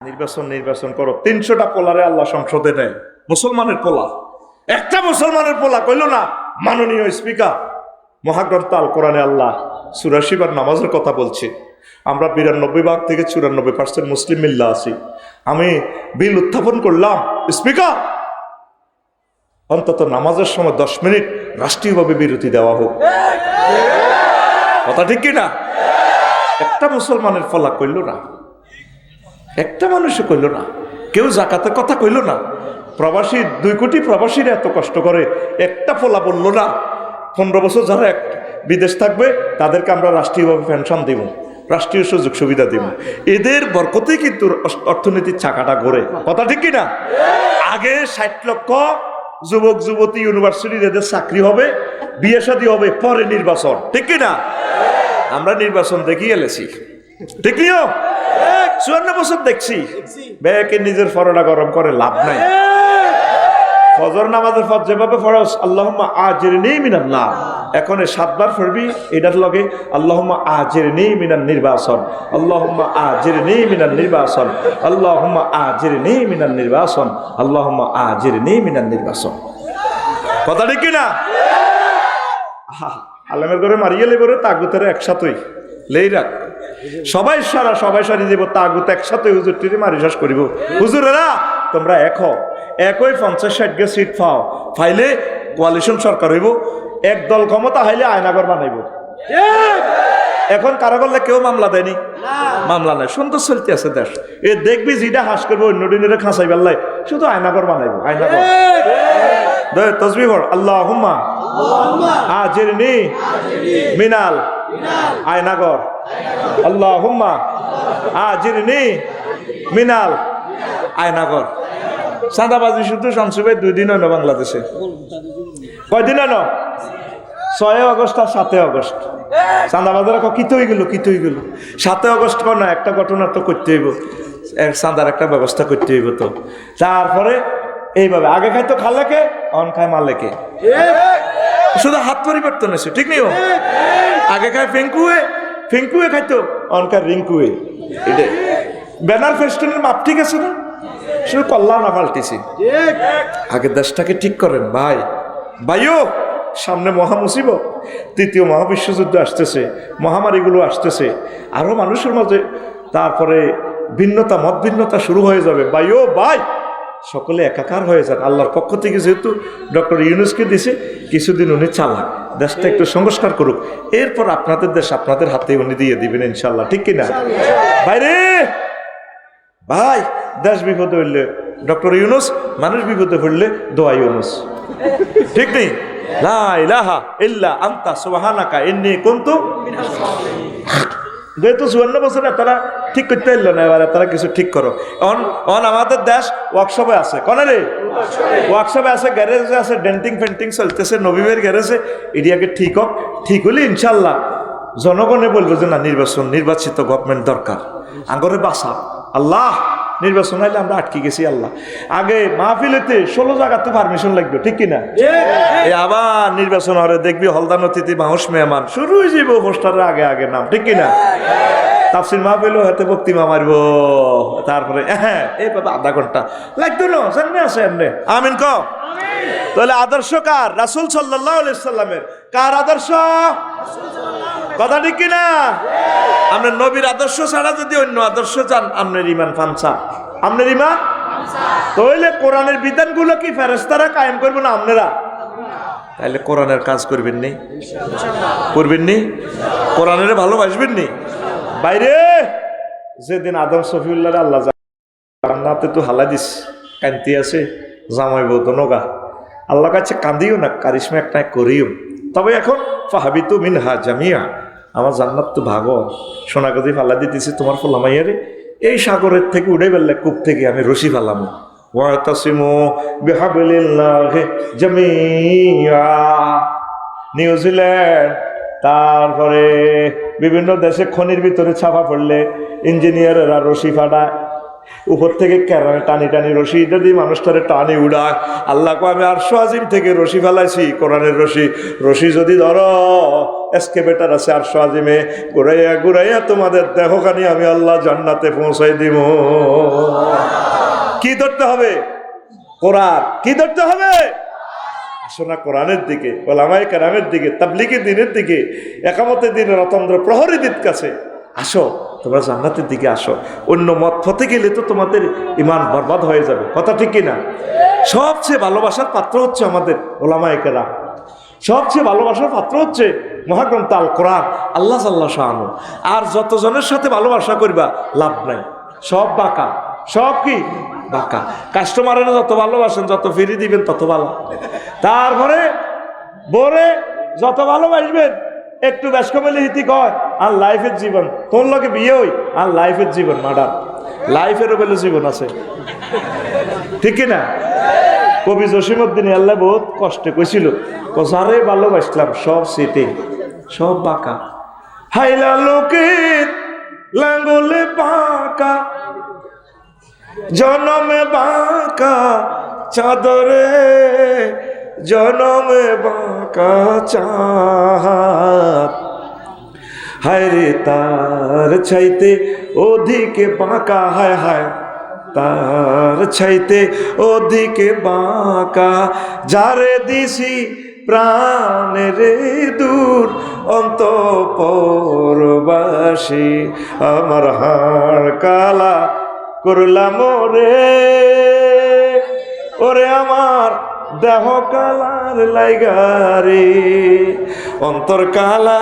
নির্বাচন করো। ৩০০টা পোলারে আল্লাহ সংসদে নেয়, মুসলমানের পোলা। একটা মুসলমানের পোলা কইল না মাননীয় স্পিকার, মহাগ্রন্থ আল কোরআনে আল্লাহ সূরা শিবার নামাজের কথা বলছে, আমরা ৯২ থেকে ৯৪% মুসলিম মিল্লা আছি। আমি বিল উত্থাপন করলাম, স্পিকার অন্তত নামাজের সময় 10 মিনিট রাষ্ট্রীয়ভাবে বিরতি দেওয়া হোক। কথা ঠিক কিনা? একটা মুসলমানের ফলা কইল না, একটা মানুষও কইল না, কেউ জাকাতের কথা কইল না। প্রবাসী 2 কোটি প্রবাসীরা এত কষ্ট করে, একটা ফলা বলল না 15 বছর যারা বিদেশ থাকবে তাদেরকে আমরা রাষ্ট্রীয়ভাবে পেনশন দিব, রাষ্ট্রীয় সুযোগ সুবিধা দিব। এদের বরকতেই কিন্তু অর্থনীতির চাকাটা ঘোরে। কথা ঠিক কিনা? আগে 60 লক্ষ যুবক যুবতী ইউনিভার্সিটির এদের চাকরি হবে, বিয়ে শাদী হবে, পরে নির্বাচন। ঠিক কিনা? আমরা নির্বাচন দেখিয়ে এলেছি, ঠিক নিও 54 বছর দেখছি। ব্যাকে নিজের ফরটা গরম করে লাভ নাই। ফজর নামাজের পর যেভাবে ফরজ আল্লাহুম্মা আজিরনি মিনান নার, এখন 7 বার পড়বি এটার লগে আল্লাহুম্মা আজিরনি মিনান নির্বাচন, আল্লাহুম্মা আজিরনি মিনান নির্বাচন, আল্লাহুম্মা আজিরনি মিনান নির্বাচন, আল্লাহুম্মা আজিরনি মিনান নির্বাচন। কথা ঠিক কিনা? আলেমের ঘরে মারিয়ে লেবরে তাগুতের একসাথেই লেই রাখ, সবাই সারি দেব তাগুত একসাথে হুজুর টিরে মারি শেষ করিব। হুজুরেরা তোমরা একই 50-60 গে সিট পাও, ফাইলে কোয়ালিশন সরকার হইব, এক দল ক্ষমতা হাইলে আয়নাগর বানাইব। এখন কারা করলে কেউ মামলা দেয়নি, মামলা নাই, সুন্দর চলতে আছে দেশ। এ দেখবি যেটা হাস করবো অন্য দিনের খাঁচাই বেল্লাই শুধু আয়নাগর বানাইব, আয়নাগর। তসবিহ পড়, আল্লাহুম্মা আজিরনি মিনাল আয়নাগর, আল্লাহুম্মা আজিরনি মিনাল আয়নাগর। চাঁদাবাজি শুধু সংসবে 2 দিন হইল বাংলাদেশে। কয়দিন হইল? 6 আগস্ট আর 7 আগস্ট। চাঁদাবাজার কিত হয়ে গেল 7 আগস্ট না, একটা ঘটনা তো করতে হইব, চাঁদার একটা ব্যবস্থা করতে হইব। তো তারপরে এইভাবে আগে খাইতো খালেকে, অন খায় মালেকে, শুধু হাত পরিবর্তন হয়েছে। ঠিক নেই? আগে খায় ফেঙ্কুয়ে খাইতো, অন খায় রিঙ্কুয়ে। এটা ব্যানার ফেস্টুনের মাপ ঠিক আছে না, শুধু কল্যাণ না পাল্টেছি। আগে দেশটাকে ঠিক করেন ভাইও, সামনে মহামুসিবত, 3য় মহাবিশ্বযুদ্ধ আসতেছে, মহামারীগুলো আসতেছে, আরো মানুষের মাঝে তারপরে ভিন্নতা, মত ভিন্নতা শুরু হয়ে যাবে। ভাই সকলে একাকার হয়ে যান। আল্লাহর পক্ষ থেকে যেহেতু ডক্টর ইউনূসকে দিছে, কিছুদিন উনি চালাক, দেশটা একটু সংস্কার করুক, এরপর আপনাদের দেশ আপনাদের হাতে উনি দিয়ে দিবেন ইনশাল্লাহ। ঠিক কিনা ভাই? দেশ বিপদে হইলে ডক্টর ইউনূস, মানুষ বিপদে পড়লে দোয়া ইউনূস। ঠিক নেই? লা ইলাহা ইল্লা আনতা সুবহানাকা ইন্নী কুনতু মিনাশ সালিহিন। যেহেতু 54 বছরে তারা ঠিক করতে পারল না, এবারে তারা কিছু ঠিক করো। অন আমাদের দেশ ওয়ার্কশপে আছে, কনে রে ওয়ার্কশপে আছে, গ্যারেজে আছে, ডেন্টিং ফেন্টিং চলতেছে, নবীবের গ্যারেজে। এরিয়াকে ঠিক হোক, ঠিক হলে ইনশাল্লাহ জনগণে বলবো যে না, নির্বাচিত গভর্নমেন্ট দরকার, আগরে বাসা। আল্লাহ নির্বাচন হইলে আমরা আটকে গেছি। আল্লাহ আগে মাহফিলেতে 16 জায়গাতে পারমিশন লাগবে, ঠিক কিনা? এই আবার নির্বাচন হলে দেখবি হলদান অতিথি মাহুস মেহমান শুরু হয়ে যাবো, পোস্টারের আগে নাম, ঠিক কিনা? তাফসির মাহফিলও হাতে বক্তিমা মারবো, তারপরে এই বাবা আধা ঘন্টা লাগতো না, সামনে আছে এমনি। আমিন ক। তাহলে আদর্শ কার? রাসূল সাল্লাল্লাহু আলাইহি সাল্লামের। কার আদর্শ? কথা ঠিক কিনা? আপনার নবীর আদর্শ ছাড়া যদি অন্য আদর্শ চান, আপনার ইমান ফানসা, আপনার ইমান তাহলে কোরআনের বিধানগুলো কি ফেরেশতারা কায়েম করবে না আপনারা? তাহলে কোরআনের কাজ করবেন নি, কোরআনের ভালোবাসবেন নি। বাইরে যেদিন আদম সফিউল্লাহ আল্লাহ জান্নাতে তো হালা দিস, কান্তি আছে, জামাই বউ তো নগা, আল্লাহ কাছে কান্দিও না, কারিশমা একটা করিও। তবে এখন ফাহাবিতু মিনহা জামিয়া, আমার জান্নাত তো ভাগো, সোনা গদি ফালা দিতেছি তোমার ফলামাইয়ারে, এই সাগরের থেকে উড়ে বেললে কূপ থেকে আমি রশি ফালামো। ওয়াতাসিমু বিহাবলিল্লাহি জামিয়া। নিউজিল্যান্ড, তারপরে বিভিন্ন দেশে খনির ভিতরে ছাপা পড়লে ইঞ্জিনিয়ারেরা রশি ফাটায়, উপর থেকে কেরানে টানি টানি রশি এটা দিয়ে মানুষটারে টানি উড়ায়। আল্লাহ কো আমি আরশ আজিম থেকে রশি ফেলাইছি, কোরআনের রশি। রশি যদি ধরো এসকেভেটার আছে আরশ আজিমে, ঘুরাইয়া ঘুরাইয়া তোমাদের দেহখানি আমি আল্লাহ জান্নাতে পৌঁছাই দিব। কি ধরতে হবে? কোরআন। কি ধরতে হবে? আসো না কোরআনের দিকে, ওলামায়ে কেরামের দিকে, তাবলীগি দ্বীনের দিকে, একামতে দ্বীনের অতন্দ্র প্রহরীদের কাছে আসো, তোমরা জান্নাতের দিকে আসো। অন্য মত পথে গেলে তো তোমাদের ঈমান বরবাদ হয়ে যাবে। কথা ঠিক কিনা? সবচেয়ে ভালোবাসার পাত্র হচ্ছে আমাদের ওলামায়ে কেরাম, সবচেয়ে ভালোবাসার পাত্র হচ্ছে মহাগ্রন্থ আল কোরআন, আল্লাহ সাল্লাহ শাহানু। আর যতজনের সাথে ভালোবাসা করবা লাভ নাই, সব বাঁকা, সব কি বাঁকা। কাস্টমারের যত ভালোবাসেন, যত ফিরি দিবেন তত ভালো। তারপরে বরে যত ভালোবাসবেন, একটু বেশ কমেলে হিতি কয় আর লাইফের জীবন, তোর লোকে বিয়ে হই আর লাইফের জীবন মাডার, লাইফেরও বেলে জীবন আছে, ঠিক কিনা? কবি জসিমউদ্দিন আল্লাহ বহুত কষ্টে কইছিল, যারে ভালোবাসলাম সব সিটিং, সব বাঁকা। হাইলা লোকের লাঙ্গলে বাঁকা, জনমে বাঁকা চাদরে, জনমে বাঁকা চাঁদ। হায় রে তার চাইতে ওদিকে বাঁকা, হায় হায় তার চাইতে ওদিকে বাঁকা, যারে দিছি প্রাণের দূর অন্তঃপরবাসী, আমার হাড় কালা করলাম রে, ওরে আমার দেহ কালার লাইগারে, অন্তর কালা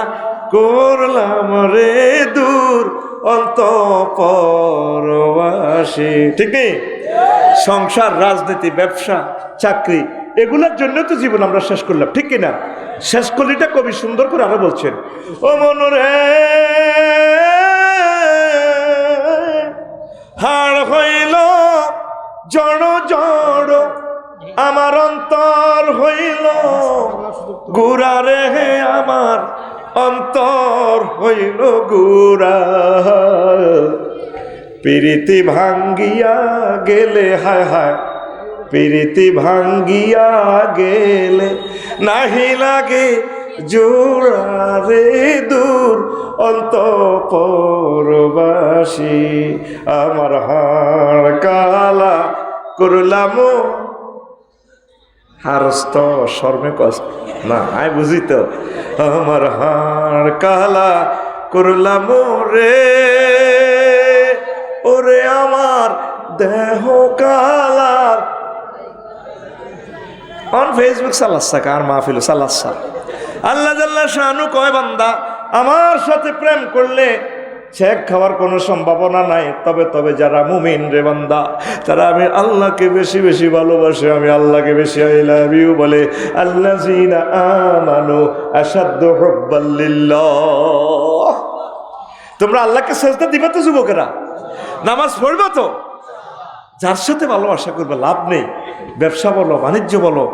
করলাম রে দূর অন্তঃপরবাসী। ঠিক নেই? সংসার, রাজনীতি, ব্যবসা, চাকরি, এগুলোর জন্য তো জীবন আমরা শেষ করলাম, ঠিক কিনা? শেষ কলিটা কবি সুন্দর করে আরো বলছেন, ও মনরে হাড় হইল জড় জড়, আমার অন্তর হইল গুড়া রে, আমার অন্তর হইল গুড়া। প্রীতি ভাঙ্গিয়া গেলে, হায় হায় প্রীতি ভাঙ্গিয়া গেলে, নাহি লাগে জোড়া রে দূর অন্তঃপরবাসী, আমার হাড় কালা করলাম। হারস্ত শর্মে কষ্ট না, আয় বুঝি তো, আমার হাড় কালা করলাম রে, ওরে আমার দেহ কালার। অন ফেসবুক সাল্লাসা কার মাহফিল সাল্লাসা, আল্লাহ জাল্লা শানু কয় বান্দা আমার সাথে প্রেম করলে ছেক খাওয়ার কোনো সম্ভাবনা নাই, তবে তবে যারা মুমিন রে বান্দা, তারা আমি আল্লাহকে বেশি বেশি ভালোবাসে, আমি আল্লাহকে বেশি আই লাভ ইউ বলে। আল্লাযীনা আমানু আশাদ্দু হুব্বাল লিল্লাহ। তোমরা আল্লাহকে সেজদা দিবে তো যুবকেরা, নামাজ পড়বে তো, যার সাথে ভালোবাসা করবে লাভ নেই। ব্যবসা বলো, বাণিজ্য বলো,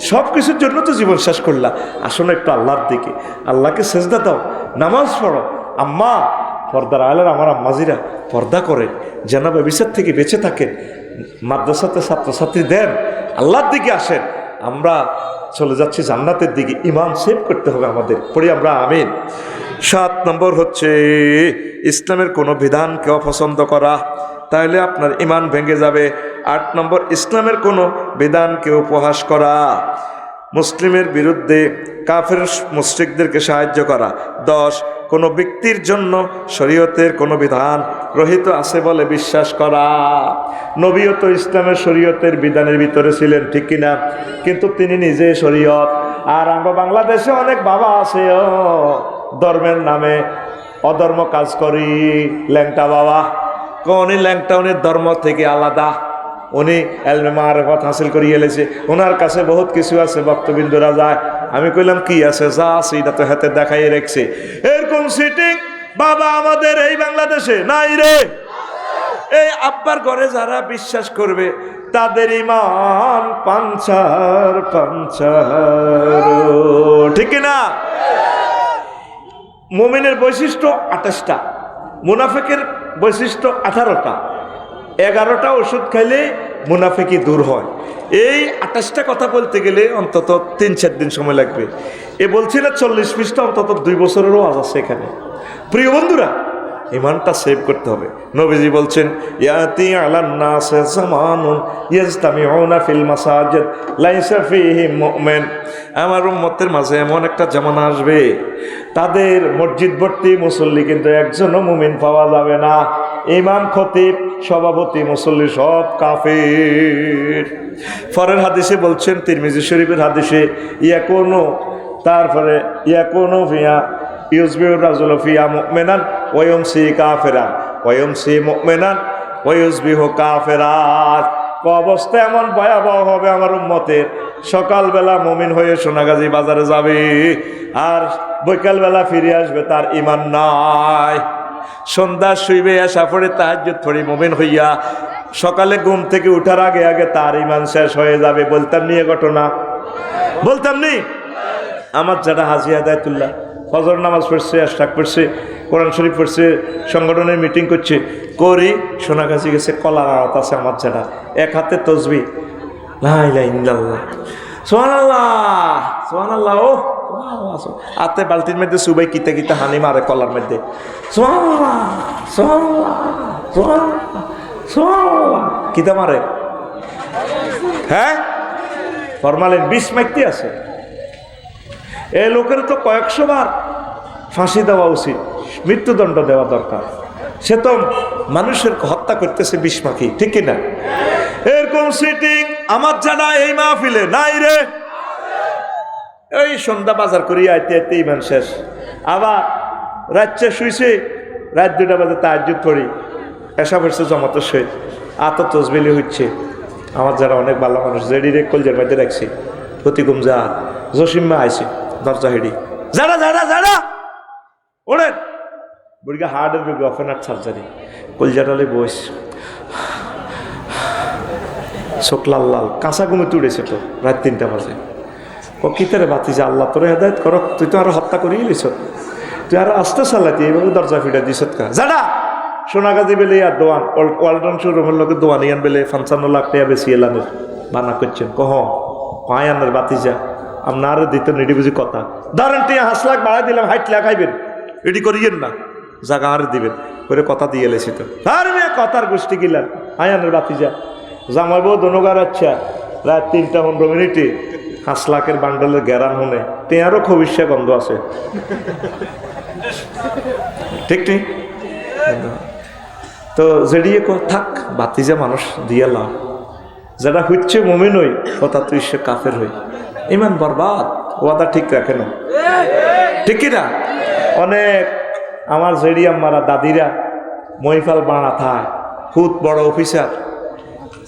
সব কিছুর জন্য তো জীবন শেষ করলা। আসলে একটু আল্লাহর দিকে, আল্লাহকে সেজদা দাও, নামাজ পড়ো। আম্মা পর্দার আলের আমার আম্মাজিরা পর্দা করে যেন ব্যভিচার থেকে বেঁচে থাকেন, মাদ্রাসাতে ছাত্রছাত্রী দেন, আল্লাহর দিকে আসেন। আমরা চলে যাচ্ছি জান্নাতের দিকে, ঈমান সেভ করতে হবে আমাদের, পড়ি আমরা আমিন। 7 নম্বর হচ্ছে ইসলামের কোনো বিধানকে অপছন্দ করা, তাহলে আপনার ঈমান ভেঙে যাবে। 8 নম্বর ইসলামের কোনো বিধানকে উপহাস করা, মুসলিমের বিরুদ্ধে কাফের মুশরিকদেরকে সাহায্য করা। 10 কোনো ব্যক্তির জন্য শরীয়তের কোনো বিধান রহিত আছে বলে বিশ্বাস করা। নবীও তো ইসলামের শরীয়তের বিধানের ভিতরে ছিলেন, ঠিক কিনা? কিন্তু তিনি নিজে শরীয়ত। আর আমরা বাংলাদেশে অনেক বাবা আছে ধর্মের নামে অধর্ম কাজ করি, ল্যাংটা বাবা, উনি ল্যাংটা, উনি ধর্ম থেকে আলাদা, উনি এলমে মারিফত হাসিল করিয়ে এলেছে, ওনার কাছে বহুত কিছু আছে, ভক্তবিন্দুরা যায়। আমি কইলাম কি আছে? যা আছে এটা তো হাতে দেখাই রেখেছে। এরকম সিটিং বাবা আমাদের এই বাংলাদেশে নাই রে। এই আব্বার ঘরে যারা বিশ্বাস করবে তাদের ঈমান পাঞ্চার পাঞ্চার, ঠিক না? মুমিনের বৈশিষ্ট্য 28টা, মুনাফিকের বৈশিষ্ট্য 18টা। 11টা ওষুধ খাইলে মুনাফিকি দূর হয়। এই 28টা কথা বলতে গেলে অন্তত 3-4 দিন সময় লাগবে। এ বলছি না 40 পৃষ্ঠা, অন্তত 2 বছরেরও আজ আছে এখানে। প্রিয় বন্ধুরা, ইমানটা সেভ করতে হবে। নবীজি বলছেন, ইয়াতি আলান নাস জামানুন ইয়াজতামিউনা ফিল মাসাজিদ লাইসা ফীহি মুমিন। আমার উম্মতের মাঝে এমন একটা জামানা আসবে, তাদের মসজিদ ভর্তি মুসল্লি কিন্তু একজনও মুমিন পাওয়া যাবে না। ইমাম, খতিব, সভাপতি, মুসল্লি সব কাফির। পরের হাদিসে বলছেন, তিরমিজি শরীফের হাদিসে, তারপরে ইয়াকুনু ফিয়া ইউসবিউর রাজুলু ফিয়া মুমিনান ওয়া ইউমসি কাফিরান ওয়া ইউমসি মুমিনান ওয়া ইউসবিহু কাফিরান। অবস্থা এমন ভয়াবহ হবে আমার উম্মতের, সকালবেলা মুমিন হয়ে সোনাগাজী বাজারে যাবে, আর বিকালবেলা ফিরে আসবে তার ঈমান নাই। সন্ধ্যা শুইবে, আসা পড়ে তাহাজ্জুদ পড়ি মুমিন হইয়া, সকালে ঘুম থেকে উঠার আগে আগে তার ঈমান শেষ হয়ে যাবে। বলতাম নিয়ে ঘটনা, বলতাম নি। আমার যারা হাজী হেদায়েতুল্লাহ ফজর নামাজ পড়ছে, আশরাক পড়ছে, কোরআন শরীফ পড়ছে, সংগঠনের মিটিং করছে, করি সোনাগাছি গেছে, কলার আড়ত আছে আমার যারা, এক হাতে তসবিহ, লা ইলাহা ইল্লাল্লাহ, সুবহানাল্লাহ সুবহানাল্লাহ, ও হাতে বালতির মধ্যে সুবাই কিতে কিতে হানি মারে কলার মধ্যে, সুবহানাল্লাহ সুবহানাল্লাহ সুবহানাল্লাহ সুবহানাল্লাহ, কিতা মারে, হ্যাঁ ফরমালিন 20 মাইকতে আছে। এই লোকের তো কয়েকশো বার ফাঁসি দেওয়া উচিত, মৃত্যুদণ্ড দেওয়া দরকার। সে তো মানুষের হত্যা করতেছে 20 মাখি, ঠিক কিনা? এরকম সিটিং আমার জানা এই মাহফিলে নাই রে। এই সন্ধ্যা বাজার করি আইতে আইতে ইমান শেষ, আবার রাত্রে শুইছে, রাত 2টা বাজে তাহাজ্জুদ পড়ি, এসা পড়ছে জমাতে সহিত আত তসবিলি হচ্ছে। আমার যারা অনেক ভালো মানুষ, জেডি রে কলজের মধ্যে রাখছি, প্রতিকুম যা জসিম্মা আইছে দরজা হেডি, যারা যারা যারা ওড়েন বুড়িকে হার্টের রোগী, ওপেন হার্ট সার্জারি, কলজাটালে বইস, চোখ লাল লাল, কাঁচা ঘুমিতে উঠেছে তো রাত 3টা বাজে। ও কিতারে বাতি যে আল্লাহ তোর হেদায়েত করক, তুই তো আরো হত্যা করিয়ে লিস, তুই আরো আসতে চালাতি, এইভাবে দরজা ফিটা দিস কা যারা সোনাগাজী বেলে আর দোয়ান ওয়ালটন শোরুমের লোকের দোয়ান ইয়ান বেলে 55 লাখ টাকা বেশি এলানের বানা করছেন, কহ পায়ানের বাতি যা আপনার দিতে নিডি বুঝি কথা ধরেন, তুই 5 লাখ বাড়াই দিলাম, 60 লাখ খাইবেন, এটি করিয়েন না, জায়গা আর দিবেন করে কথা দিয়ে এলেছি তো, আর মেয়ে কথার গোষ্ঠী গিলাম আয়ানের বাতি যা জামাইবো দনগার। আচ্ছা রাত 3টা 15 মিনিটে 5 লাখের বান্ডলের গ্যারান হনে তেয়ারও খবিষ্যা গন্ধ আছে, ঠিক ঠিক। তো যেডিয়ে থাক বাতিজা মানুষ দিয়ে লাভ, যারা হচ্ছে মুমিন হই কথা তুই সে কাফের হই, ইমান বরবাদ, ওয়াদা ঠিক রাখে না, ঠিক কিনা? অনেক আমার জেডি আম্মারা দাদিরা মহিফাল বানা থায়, খুদ বড় অফিসার,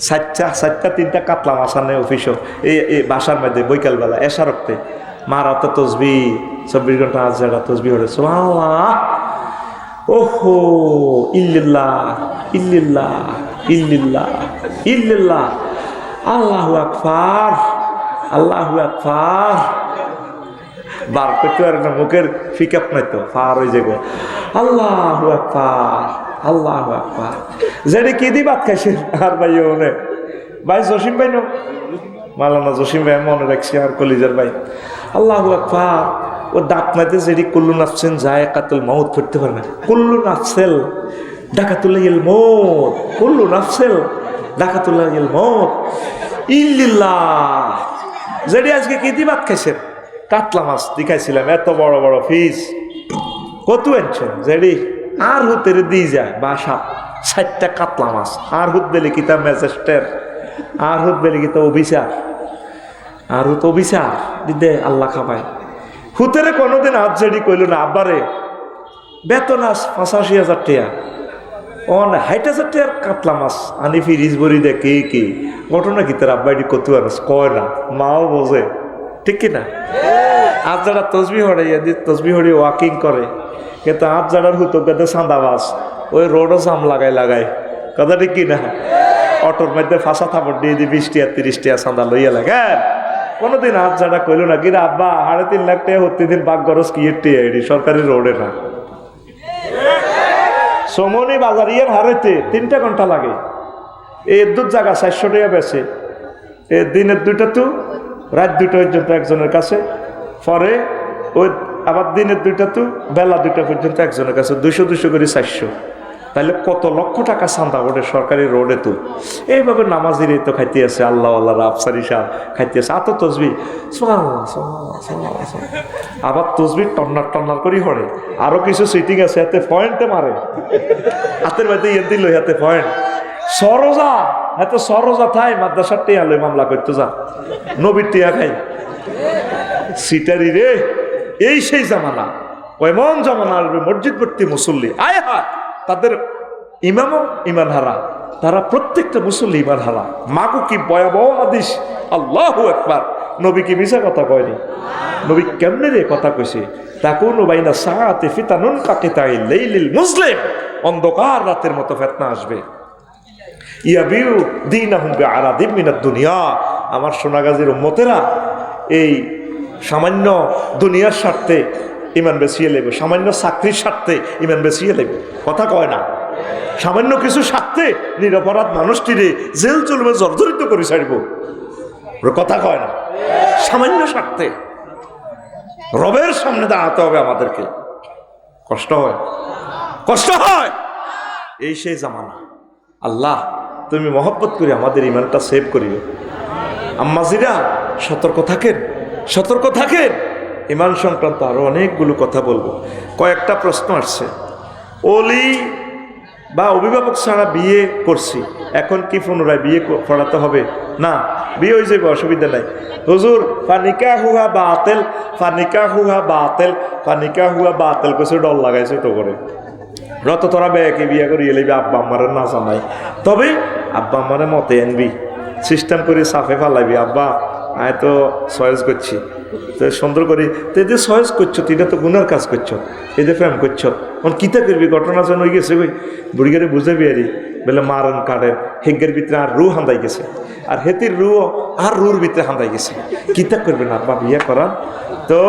3টা কাতলা মাছ আনে অফিসও, এই বাসার মধ্যে বৈকালবেলা এসা রক্তে মার অত তসবি 24 ঘন্টা আজ যারা তসবি হরে, সুবহানাল্লাহ, ওহো ইল্লিল্লাহ ইল্লিল্লাহ ইল্লিল্লাহ ইল্লিল্লাহ, আল্লাহু আকবার আল্লাহু আকবার, বার করতে পারে না, মুখের ফিকাপ নাই তো, ফার হয়ে যাবে, আল্লাহু আকবার আল্লাহু আকবার। যেটা কি দি ভাত খাইছেন আর ভাই মনে ভাই জসিম ভাই নো মালানা জসিম ভাই মনে রাখছি, আর কলিজার ভাই, আল্লাহু আকবার। ও দাঁত মাইতে যেটি কুল্লু নাফসেন যায় কাতুল মাউত পড়তে পারে না, কুল্লু নাফসেল ডাকাতুল্লাহিল মউত, কুল্লু নাফসেল ডাকাতুল্লাহিল মউত ইল্লিল্লাহ। যেটি আজকে কি দি ভাত খাইছেন, কাতলা মাছ দেখাইছিলাম, এত বড় বড় ফিস, কত আনছেন যেটি আর হুতের দিয়ে যায় বাসা, 60টা কাতলা মাছ, আর হুত বেলে কিতা ম্যাজিস্ট্রেট, আর হুত বেলে কিতা অভিচার, আর হুত অভিচার দিদে আল্লাহ খাবায়। হুতেরে কোনোদিন হাত যেটি কইল না, আব্বারে বেতন আস 85,000 টাকা, 60,000 টাকার কাতলা মাছ আনি ফিরিজ ভরি দে কে কে, ঘটনা কি তার আব্বা এটি কত আনাস কয় না, মাও বোঝে, ঠিক কিনা? আজ যারা তসবি হড়াইয়া দিয়ে তসবি হড়িয়ে ওয়াকিং করে, কিন্তু আজ যারার হুতো গাতে সান্দাবাস, ওই রোডও জাম লাগায় কথা, ঠিক কিনা? অটোর মধ্যে ফাঁসা থাপড় দিয়ে দিয়ে 20 টাকা 30 টাকা চাঁদা লইয়া লাগে। কোনোদিন আজ যারা কইল না কি আব্বা 3.5 লাখ টাকা প্রতিদিন বাঘ গরজ কি এটি সরকারি রোডে না, সমনি বাজার ইয়ে হারাইতে 3টা ঘন্টা লাগে, এই দুধ জায়গা 400 টাকা বেছে, এ দিনের 2টা তো রাত 2টা পর্যন্ত একজনের কাছে, পরে ওই আবার দিনের 2টা তো বেলা 2টা পর্যন্ত একজনের কাছে, 200 করে 400। তাহলে কত লক্ষ টাকা চাঁদা ওঠে সরকারি রোডে। তো এইভাবে নামাজির তো খাইতে আছে, আল্লাহ আল্লাহ আফসারি সাহ খাইতে আছে। আত তসবি আবার তসবি টন্নার টন্নার করি হরে। আরো কিছু সিটিং আছে, হাতে পয়েন্টে মারে, হাতের বাড়িতে ইয়ে দিল হাতে পয়েন্ট। সরোজা হাতে সরোজা থাই মাদ্রাসার টিয়া লই মামলা করতে যা, নবীর টিয়া খাই সিটারি রে। এই সেই জামানা, এমন জামানা আসবে মসজিদ ভর্তি মুসল্লি, আয় হায় তাদের ইমামও ইমান হারা, তারা প্রত্যেকটা মুসল্লি ইমান হারা। মাগো কি ভয়াবহ হাদিস, আল্লাহু আকবার। নবী কি মিছা কথা কয়নি? নবী কেমনে রে কথা কইছে, তাকুনু বাইনা সাআতি ফিতানুন কাকিতাইল লাইলিল মুসলিম, অন্ধকার রাতের মতো ফিতনা আসবে। ইয়াবিউ দীনাহুম বিআরাদিম মিনাদ দুনিয়া, আমার সোনাগাজীর উম্মতেরা এই সামান্য দুনিয়ার স্বার্থে ইমান বেচিয়ে লেবে, সামান্য চাকরির স্বার্থে ইমান বেচিয়ে লেবে, কথা কয় না। সামান্য কিছু স্বার্থে নিরপরাধ মানুষটিরে জেল চলবে জর্জরিত করে ছাড়ব, কথা কয় না। সামান্য স্বার্থে রবের সামনে দাঁড়াতে হবে আমাদেরকে, কষ্ট হয়, কষ্ট হয়। এই সেই জামানা। আল্লাহ তুমি মহব্বত করে আমাদের ইমানটা সেভ করিও। আম্মাজিরা সতর্ক থাকেন, সতর্ক থাকেন। ইমান সংক্রান্ত আরো অনেকগুলো কথা বলবো। কয়েকটা প্রশ্ন আসছে, ওলি বা অভিভাবক ছাড়া বিয়ে করছি, এখন কি পুনরায় বিয়ে করাতে হবে? না, বিয়ে হয়ে যাবে, অসুবিধা নাই। হুজুর ফানিকা হুয়া বাতেল, ফানিকা হুয়া বাতেল, ফানিকা হুয়া বাতেল কিছু ডর লাগাইছে তো করে রত তোরা বেয়াকে বিয়ে করিয়ে লইবি, আব্বা আম্মারের না জানাই, তবে আব্বা আম্মারে মতে আনবি, সিস্টেম করে সাফে ফালাইবি। আব্বা আয় তো সয়েজ করছি, তো সুন্দর করি তো এদের সয়েজ করছো, এটা তো গুনার কাজ করছো, এদের প্রেম করছো, কিতা করবি? ঘটনা যেন হয়ে গেছে ওই বুড়িগারে বুঝাবি আরি বলে মারন কাটের হেগের ভিতরে আর রু হান্দাই গেছে, আর হেতির রু আর রুর ভিতরে হান্দাই গেছে, কিতা করবেন আব্বা বিয়ে করান? তো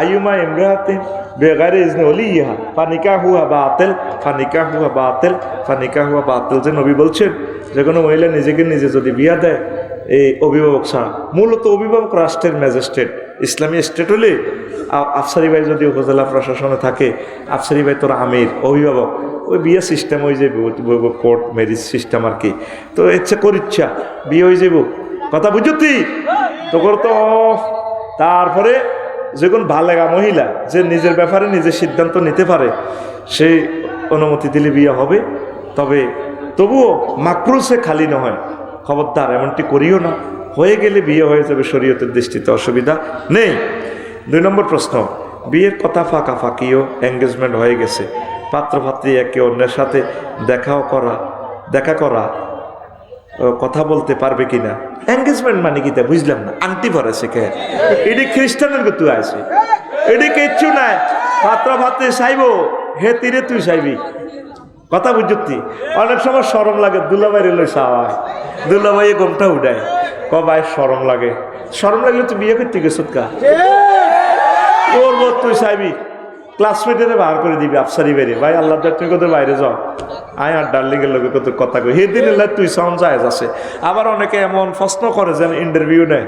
আয়ুমা ইমরাতিন বেগারে ইজনে ওলি ইহা ফানিকা হুয়া বাতিল, ফানিকা হুয়া বাতিল, ফানিকা হুয়া বাতিল। যে নবী বলছেন যে কোনো মহিলা নিজেকে নিজে যদি বিয়া দেয় এই অভিভাবক ছাড়া, মূলত অভিভাবক রাষ্ট্রের ম্যাজিস্ট্রেট, ইসলামী স্টেট হলে আফসারি ভাই যদি উপজেলা প্রশাসনে থাকে, আফসারি ভাই তোর আমির অভিভাবক, ওই বিয়ে সিস্টেম হয়ে যাবে, কোর্ট ম্যারেজ সিস্টেম আর কি। তো ইচ্ছা করিচ্ছা বিয়ে হয়ে যাব, কথা বুঝতি তোর তো। তারপরে যখন ভালেগা মহিলা যে নিজের ব্যাপারে নিজের সিদ্ধান্ত নিতে পারে, সেই অনুমতি দিলে বিয়ে হবে। তবে তবুও মাকরুল সে খালি নয়, খবরদার এমনটি করিও না, হয়ে গেলে বিয়ে হয়ে যাবে, শরীয়তের দৃষ্টিতে অসুবিধা নেই। 2 নম্বর প্রশ্ন, বিয়ের কথা ফাঁকাফাঁকিও এঙ্গেজমেন্ট হয়ে গেছে, পাত্রপাত্রী একে অন্যের সাথে দেখা করা কথা বলতে পারবে কিনা? এঙ্গেজমেন্ট মানে কি তা বুঝলাম না, আন্টি ভরে শেখে, এটি খ্রিস্টানের তুই আছে, এটি কিচ্ছু নাই। পাত্রপাত্রী চাইব হে তীরে তুই চাইবি, কথা বুঝতি। অনেক সময় সরম লাগে, দুলাভাই রেল সাওয়ায়, দুলাভাই গমটা উঠায়, ভাই সরম লাগে, সরম লাগলে তুই বিয়ে করতে গেছত কা করবো, তুই চাইবি ক্লাসমেটের বার করে দিবি আফসারি বেরিয়ে, ভাই আল্লাহ তুই কোথাও বাইরে যাও, আয় আর ডার্লিংয়ের লোকের কত কথা কই, সেদিন তুই সাউন্ড জায়েজ আছে। আবার অনেকে এমন প্রশ্ন করে যেন ইন্টারভিউ নেয়,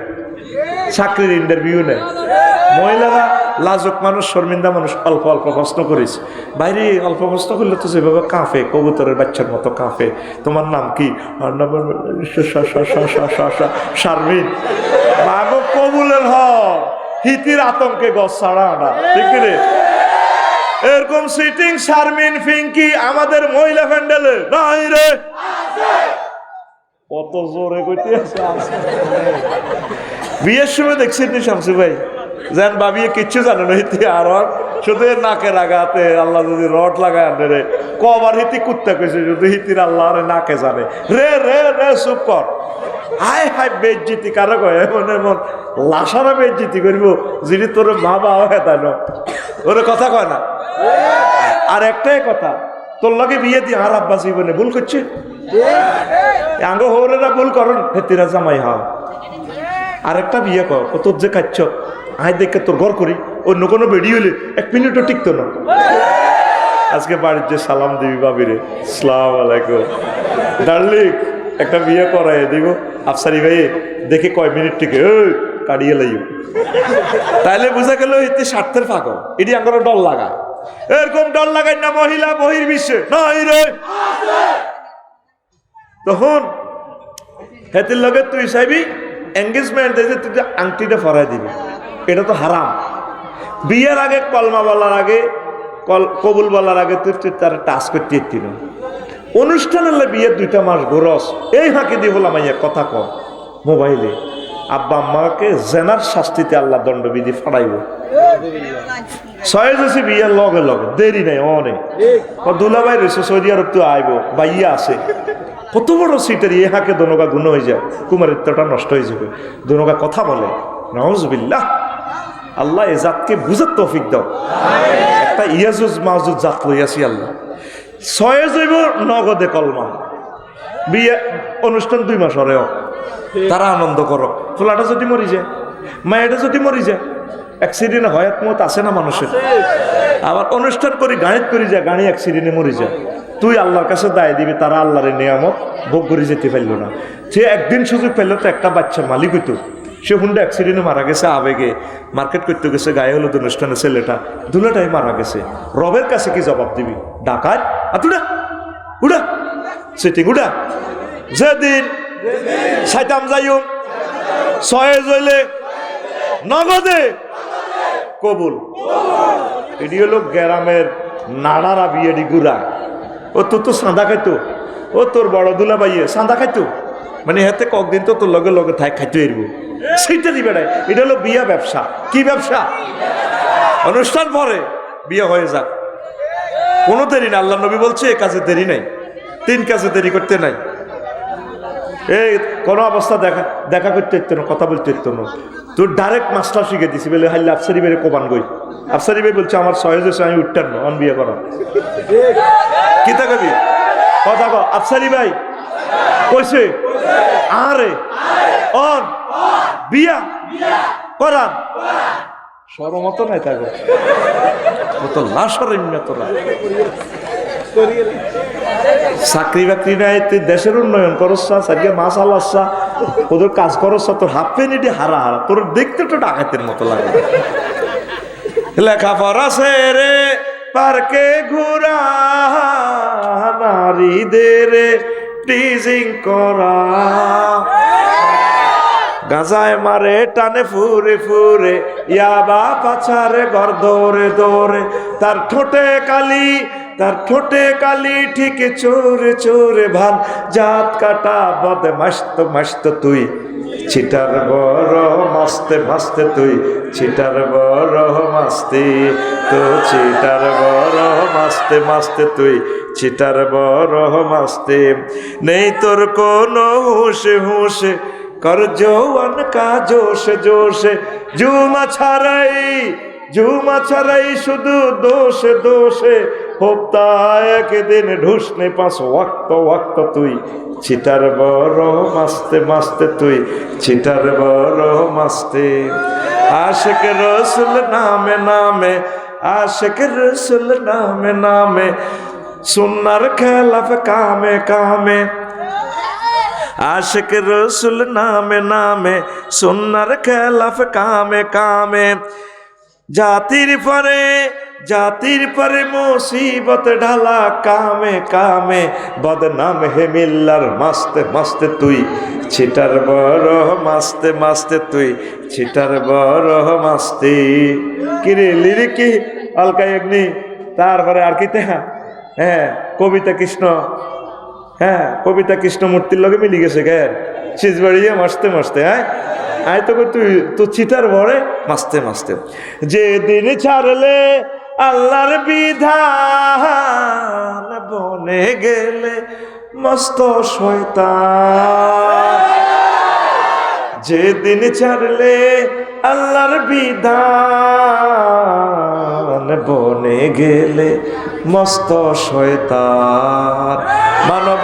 চাকরির ইন্টারভিউ নেয়। মহিলারা লাজুক মানুষ, শর্মিন্দা মানুষ, অল্প অল্প প্রশ্ন করিস, বাইরে অল্প প্রশ্ন করলে তো যেভাবে কাঁপে, কবুতরের বাচ্চার মতো কাঁপে। তোমার নাম কি? আর নাম শারমিন। বাবু কবুলের হক হিতির আতঙ্কে গছ ছাড়া না, ঠিক রে? এরকম সিটিং শারমিন ফিঙ্কি আমাদের মহিলা প্যান্ডেলে নাই রে, কত জোরে কইতে আছে। বিয়ের সময় দেখছি নি শামসু ভাই যেন ভাবিয়ে কিচ্ছু জানে না, হিতি আর শুধু নাকের আগাতে আল্লাহ যদি রড লাগায় আনে রে, কবার হিতি কুত্তা কইছে শুধু হিতির আল্লাহ নাকে জানে রে রে রে, চুপ কর। হাই হাই বেজ্জিতি কারো কয়, এমন এমন লাশারা বেজ্জিতি করবো যিনি তোর মা বাবা হেতায় না, ওরে কথা কয় না। আর একটাই কথা, তোর লগে বিয়ে দিয়ে আর আব্বা জীবনে ভুল করছে, আঙ্গ হৌরেরা ভুল করুন, হেতিরা জামাই হা আরেকটা বিয়ে কর, ও তোর যে খাচ্ছ আয় দেখে তোর ঘর করি, অন্য কোনো বেড়ি হইলে 1 মিনিটও টিকতো না। আজকে বাড়ির যে সালাম দিবি বাবিরে, আসসালামু আলাইকুম ডার্লিং, একটা বিয়ে করাই দিব আফসারি ভাই দেখি কয় মিনিট থেকে কাটিয়ে লাইও তাইলে বোঝা গেল এতে স্বার্থের ফাঁকো এটি আমার ডর লাগায় এরকম ডর লাগাই না মহিলা বহির্বিশ্বে নাই রে তখন হেতির লগে তুই চাইবি এঙ্গেজমেন্ট যে তুই আংটিটা ফরাই দিবি এটা তো হারাম বিয়ের আগে কলমা বলার আগে কবুল বলার আগে তুই তার টাচ করতে ইতি না অনুষ্ঠান হলে বিয়ের 2 মাস গোরস এই হাঁকে দিয়ে বললাম আইয়া কথা কম মোবাইলে আব্বা আম্মাকে জেনার শাস্তিতে আল্লাহ দণ্ডবিধি ফাড়াইব সয়েছি বিয়ের লগে লগে দেরি নাই অনেক দুলাভাই রয়েছে সৌদি আরব তো আইব বাইয়া আছে কত বড় সিটের এ হাঁকে দনগা গুণ হয়ে যায় কুমারিত্বটা নষ্ট হয়ে যাবে দনগা কথা বলে নাউজুবিল্লাহ আল্লাহ এ জাতকে বুঝার তৌফিক দাও একটা ইয়াজুজ মাহুজ জাত লইয়াছি আল্লাহ ছয়ে যাইব নগদে কলমা বিয়ে অনুষ্ঠান 2 মাস হরেও তারা আনন্দ করো ফুলাটা যদি মরি যায় মায়েটা যদি মরি যায় অ্যাক্সিডেন্ট হয়াত মত আছে না মানুষের আবার অনুষ্ঠান করি গাড়িত করি যায় গাড়ি অ্যাক্সিডেন্টে মরি যায় তুই আল্লাহর কাছে দায় দিবি তারা আল্লাহর নিয়ামত ভোগ করে যেতে পারলো না সে একদিন সুযোগ পেল তো একটা বাচ্চার মালিক হইতো সে হুন্ডা অ্যাক্সিডেন্টে মারা গেছে আবেগে মার্কেট করতে গেছে গায়ে হলুদ অনুষ্ঠানে ছেলেটা দুলাটাই মারা গেছে রবের কাছে কি জবাব দিবি ডাকাত আতুডা উড়া সেটিং উড়া যেদিন সাইতাম যাইও ছয়ে জইলে নগদে কবুল এটি হলো গ্রামের নাড়ারা বিয়েডি গুড়া ও তোর তো সাঁদা খাইতো ও তোর বড় দুলা বাইয়ে সাঁদা খাইতো মানে হাতে কয়েকদিন তো তোর লগে লগে থাই খাইতে এরব সেইটা দিবে না এটা হলো বিয়া ব্যবসা কি ব্যবসা অনুষ্ঠান পরে বিয়ে হয়ে যাক কোনো দেরি না আল্লাহ নবী বলছে এ কাজে দেরি নাই 3 কাজে দেরি করতে নাই এই কোনো অবস্থা দেখা করতে ইত্য না কথা বলতে ইত্য না তোর ডাইরেক্ট মাস্টার শিখে দিছি বলে হাইলে আফসারি বেড়ে কোবান গই আফসারি ভাই বলছে আমার সহজে আমি উঠতেন না অন বিয়ে করা কি তা কবি কথা কো আফসারি ভাই কইছে আরে অন বিয়া করান সরমত নাই তাকে তো লাশরম্য তোরা চাকরি বাকরি নাই তুই দেশের উন্নয়ন করস সারিয়ে মাছ আলাসা ওদের কাজ করস তোর হাফ পেনিটি হারা হারা তোর দেখতে তো ডাকাতের মতো লাগে লেখাপড়া সেরে পার্কে ঘুরা নারীদের টিজিং করা গাজায় মারে টানে ফুরে ফুরে ইয়াবা পাছারে ঘর দৌড়ে দৌড়ে তার ঠোঁটে কালি ঠিক চোরে চোরে ভান জাত কাটা বদে মাস্ত তুই ছিটার বড় মাস্তে মাস্তে তুই ছিটার বড় মাস্তি তো ছিটার বড় মাস্তে মাস্তে তুই ছিটার বড় মাস্তে নেই তোর কোনো হুঁশে হুঁশে কর জওয়ান কা জোশে জোশে জুমা ছাড়াই শুধু দোষে দোষে হপ্তা একদিন ঢুসনে 5 ওয়াক্ত তুই ছিটার বড় মাস্তে মাস্তে তুই ছিটার বড় মাস্তে আশিক রসুল নামে নামে আশিক রসুল নামে নামে সুন্নার খেলাফ কামে কামে আশিক রসুল নামে নামে সুন্নার খেলাফ কামে কামে জাতির পরে মুসিবত ঢালা কামে কামে বদনাম হে মিল্লার মাস্তে মাস্তে তুই ছিটার বড় মাস্তে মাস্তে তুই ছিটার বড় মাস্তি কিরে লিরিকি আলকা এগনি তারপরে আর কি হ্যাঁ কবিতা কৃষ্ণমূর্তির লগে মিলি গেছে গে সিজবাড়িয়ে মাসতে মাসতে হ্যাঁ আয় তো তুই তো চিটার ভরে মাসতে মাসতে যেদিন ছাড়লে আল্লাহর বিধান বনে গেলে মস্ত শয়তান যেদিন ছাড়লে আল্লাহর বিধান বনে গেলে মস্ত শয়তান মানব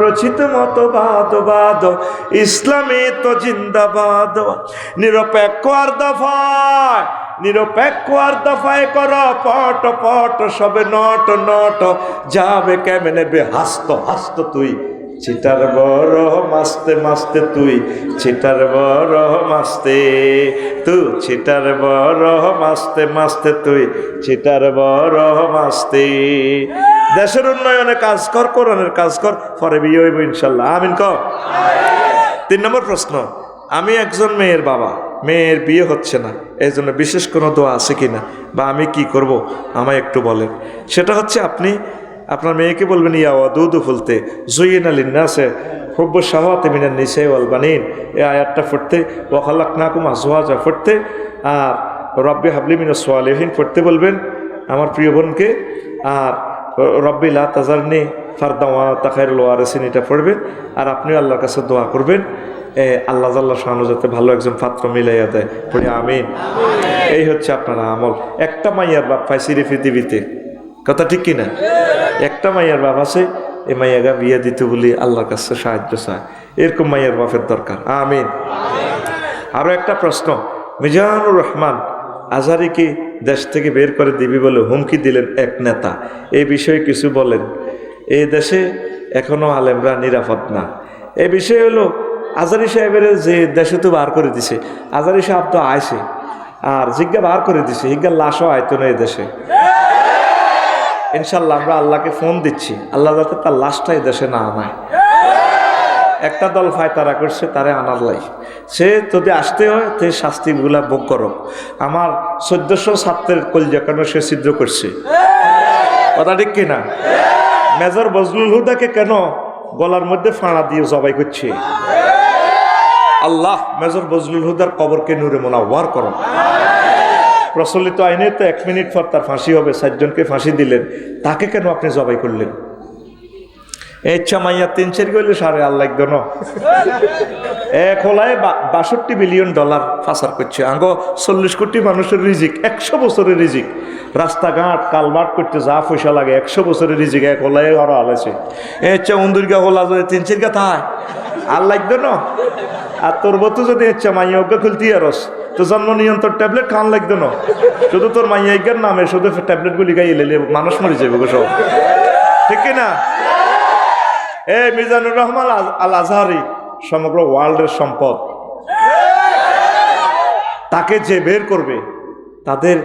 রচিত মতবাদ ইসলামী তো জিন্দাবাদ নিরপেক্ষ আর দফায় নিরপেক্ষ আর দফায় কর পট পট সবে নট নট যাবে কেমনে বে হাসত হাসত তুই চিটার বড় মাস্তে মাস্তে তুই চিটার বড় মাস্তে তুই চিটার বড় মাস্তে মাস্তে তুই চিটার বড় মাস্তে। দেশের উন্নয়নে কাজ কর, কোরআনের কাজ কর, পরে বিয়ে হইব ইনশাল্লাহ, আমিন কর। 3 নম্বর প্রশ্ন, আমি একজন মেয়ের বাবা, মেয়ের বিয়ে হচ্ছে না, এই জন্য বিশেষ কোনো দোয়া আছে কিনা বা আমি কি করব আমায় একটু বলেন। সেটা হচ্ছে আপনি আপনার মেয়েকে বলবেন ইয়া ওয়াদুদু ফুলতে জুইনা লিন্নাসে হুব্বু শাহাওয়াতি মিনান নিসাই ওয়াল বানিন, এই আয়াতটা পড়তে, ওয়া খালাকনাকুম আজওয়াজা পড়তে, আর রব্বি হাবলি মিনাস সালিহিন পড়তে বলবেন আমার প্রিয় বোনকে, আর রব্বি লা তাজারনি ফারদা ওয়া আনতা খায়রুল ওয়ারিসিন এটা পড়বেন। আর আপনিও আল্লাহর কাছে দোয়া করবেন আল্লাহ জাল্লা শানু যাতে ভালো একজন পাত্র মিলাইয়া দেয়, পড়ি আমিন। এই হচ্ছে আপনার আমল। একটা মাইয়ার বাপ পাইছি রে পৃথিবীতে, কথা ঠিক কিনা? একটা মাইয়ার বাপ আছে, এই মাইয়াগা বিয়ে দিতে বলি আল্লাহর কাছে সাহায্য চায়, এরকম মাইয়ার বাপের দরকার, আমিন। আরো একটা প্রশ্ন, মিজানুর রহমান আজহারীকে দেশ থেকে বের করে দিবি বলে হুমকি দিলেন এক নেতা, এই বিষয়ে কিছু বলেন। এই দেশে এখনো আলেমরা নিরাপদ না। এই বিষয় হলো আজহারী সাহেবের যে দেশে তো বার করে দিছে, আজহারী সাহেব তো আইসে আর জিজ্ঞা বার করে দিছে, হিজ্ঞার লাশও আইতো না এই দেশে। ইনশাল্লাহ আমরা আল্লাহকে ফোন দিচ্ছি, আল্লাহ যাতে তার লাশটা এই দেশে না আনায়। একটা দল ফায়তারা করছে তারে আনার লাই, সে যদি আসতে হয় তে শাস্তিগুলা ভোগ করো। আমার 1400 ছাত্রের কলজা কেন সে ছিদ্র করছে, কথা ঠিক কিনা? মেজর বজলুল হুদাকে কেন গলার মধ্যে ফাঁড়া দিয়ে জবাই করছে? আল্লাহ মেজর বজলুল হুদার কবরকে নূরে মুনাওয়ার করো। প্রচলিত আইনে তো 1 মিনিট পর তার ফাঁসি হবে, 4 জনকে ফাঁসি দিলেন, তাকে কেন আপনি জবাই করলেন? ইচ্ছা মাইয়া 3-4 গেলে সারে আল্লাহ একদম এক হলায় $62 বিলিয়ন পাচার করছে। আঙ্গ 40 কোটি মানুষের রিজিক, 100 বছরের রিজিক, রাস্তাঘাট কালভার্ট করতে যা পয়সা লাগে 100 বছরের রিজিক এক হলায় আরো আলাইছে। ইচ্ছা উন্দুরগা হলা যদি 3-4 গা থায় আল্লাহ একদম। আর তোর বতু যদি ইচ্ছা মাইয়া অজ্ঞা খুলতি আরস তো জন্ম নিয়ন্ত্রণ ট্যাবলেট খান লাগতো না, শুধু তোর মাইয়া ইজ্ঞার নামে শুধু ট্যাবলেট গুলি গাইলে মানুষ মরে যাবে গো সব, ঠিক কিনা? মিজানুর রহমান আল আজহারী সমগ্র ওয়ার্ল্ডের সম্পদ, তাকে যে বের করবে তাদের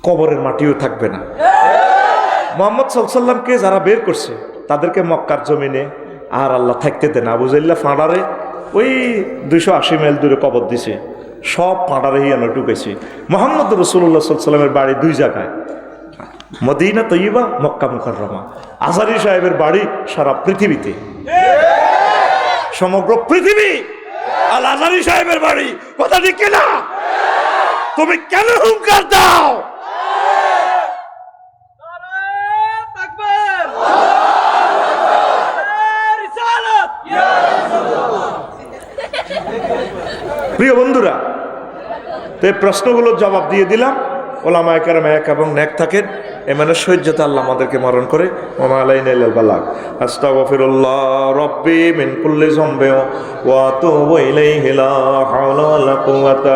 কবরের মাটিও থাকবে না। মুহাম্মদ সাল্লাল্লাহু আলাইহি ওয়াসাল্লামকে যারা বের করছে তাদেরকে মক্কার জমিনে আর আল্লাহ থাকতে দেন। আবু জাহল ফাঁড়ারে ওই 280 মাইল দূরে কবর দিছে, সব ফাঁড়ারে হিয়ানো ঢুকেছে। মুহাম্মদ রাসূলুল্লাহ সাল্লাল্লাহু আলাইহি ওয়াসাল্লামের বাড়ি 2 জায়গায়, মদিনা তৈয়বা, মক্কা মুকাররমা। আজহারী সাহেবের বাড়ি সারা পৃথিবীতে, সমগ্র পৃথিবী আল আজহারী সাহেবের বাড়ি, কথা ঠিক কিনা? তুমি কেন হুঙ্কার দাও? প্রিয় বন্ধুরা, তো এই প্রশ্নগুলোর জবাব দিয়ে দিলাম। ওলামায়ে কেরাম এক এবং নেক থাকেন, এমন সহ্যতা আল্লাহ আমাদেরকে মরণ করে। ওয়া মা আলাইনা ইল্লাল বালাগ। আস্তাগফিরুল্লাহ রাব্বি মিন কুল্লি যামবিন ওয়া আতুবু ইলাইহি লা হাওলা ওয়া লা কুওয়াতা